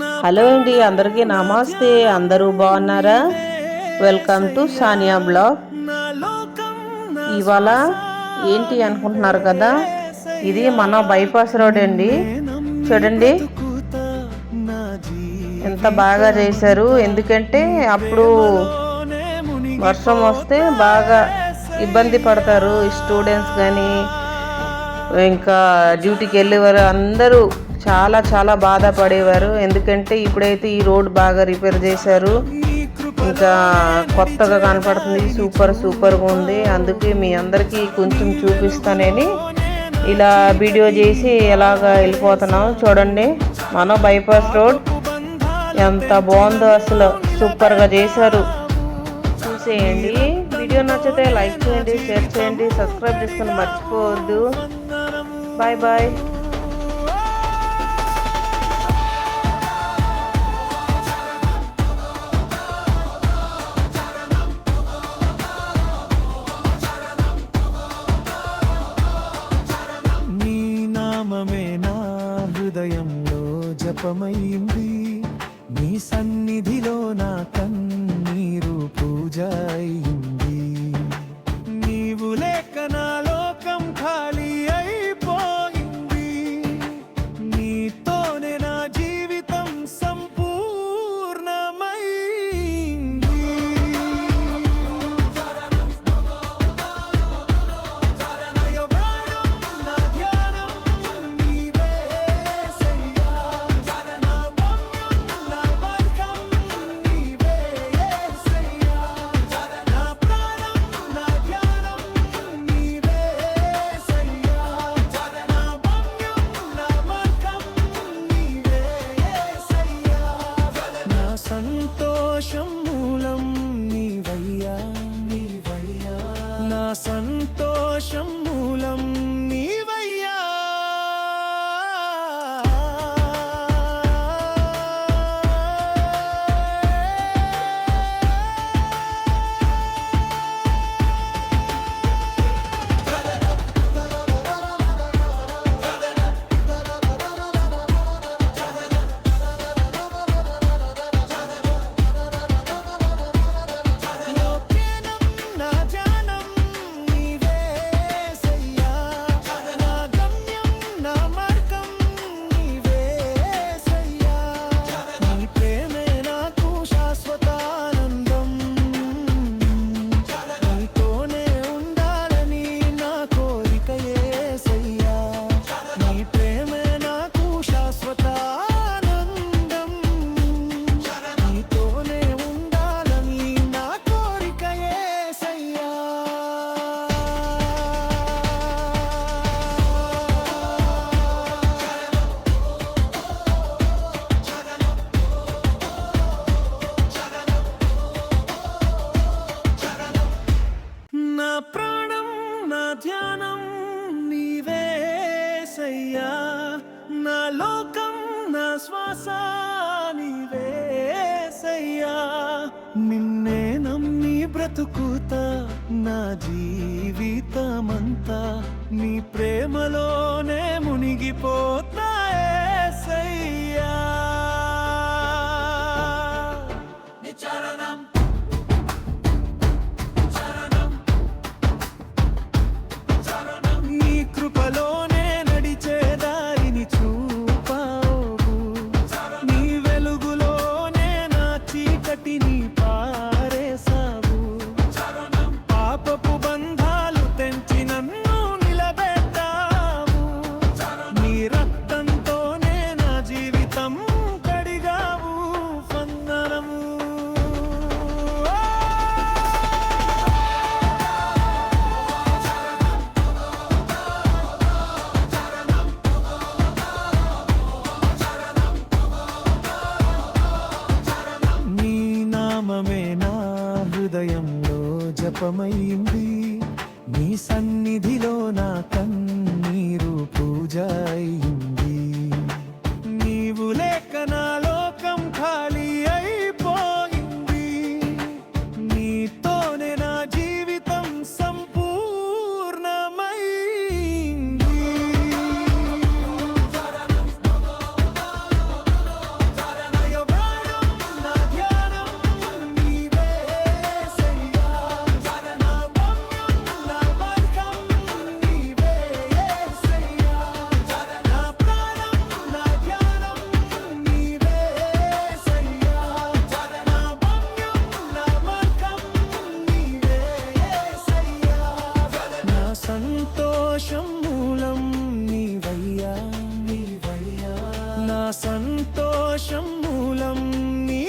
Hello అండి, అందరికీ నమస్తే. అందరూ బాగున్నారా? Welcome to Sania blog. ఇవాళ ఏంటి అనుకుంటున్నారు కదా, ఇది మన బైపాస్ రోడ్ అండి. చూడండి ఎంత బాగా చేశారు. ఎందుకంటే అప్పుడు వర్షం వస్తే బాగా ఇబ్బంది పడతారు స్టూడెంట్స్ కానీ, ఇంకా డ్యూటీకి వెళ్ళేవారు అందరూ చాలా చాలా బాధపడేవారు. ఎందుకంటే ఇప్పుడైతే ఈ రోడ్ బాగా రిపేర్ చేశారు, ఇంకా కొత్తగా కనపడుతుంది, సూపర్గా ఉంది. అందుకే మీ అందరికీ కొంచెం చూపిస్తానని ఇలా వీడియో చేసి ఎలాగా వెళ్ళిపోతున్నాం. చూడండి మన బైపాస్ రోడ్ ఎంత బాగుందో, అసలు సూపర్గా చేశారు. చూసేయండి. వీడియో నచ్చితే లైక్ చేయండి, షేర్ చేయండి, సబ్స్క్రైబ్ చేసుకుని మర్చిపోవద్దు. Bye bye. నీ నామమే నా హృదయంలో జపమైంది, నీ సన్నిధిలో నా కన్నీరు పూజ అయింది. నీవు లేక నా లోకం ఖాళీ అయిపోయింది, నీతోనే నా జీవితం సంపూర్ణమైంది. నా ధ్యానం నీవే సయ్యా, నా గమ్యం నా మార్గం నీవే సయ్యా, నా ప్రాణం నా ధ్యానం నీవే సయ్యా, నా గమ్యం నా మార్గం నీవే సయ్యా. నా సంతోషం మూలం నీవయ్యా, నా సంతోషం మూలం నీవయ్యా. నా ధ్యానం నీవే సయ్యా, నా గమ్యం నా మార్గం నీవే సయ్యా. నీ ప్రేమే నాకు శాశ్వతానందం, నీతోనే ఉండాలని నా కోరిక యేసయ్యా. నీ ప్రేమే నాకు శాశ్వతానందం, నీతోనే ఉండాలని నా కోరిక యేసయ్యా. నా ప్రాణం నా ధ్యానం నీవే సయ్యా, నా లోకం నా శ్వాస నీవే సయ్యా. నిన్నే నమ్మి బ్రతుకుతా నా జీవితమంతా, నీ ప్రేమలోనే మునిగిపోతా యేసయ్యా. నీ కృపలోనే నడిచే దారిని చూపావు, నీ వెలుగులోనే నా చీకటిని పారేసావు. పాపపు బంధాలు తెంచి నన్ను నిలబెట్టావు, నీ రక్తంతోనే నా జీవితం కడిగావు. వందనము. నీ నామమే నా హృదయంలో జపమైంది, నీ సన్నిధిలో నా కన్నీరు పూజ అయింది. నీవు లేక నా లోకం ఖాళీ అయిపోయింది, నీతోనే నా జీవితం సంపూర్ణమైంది. సంతోషం మూలం నీ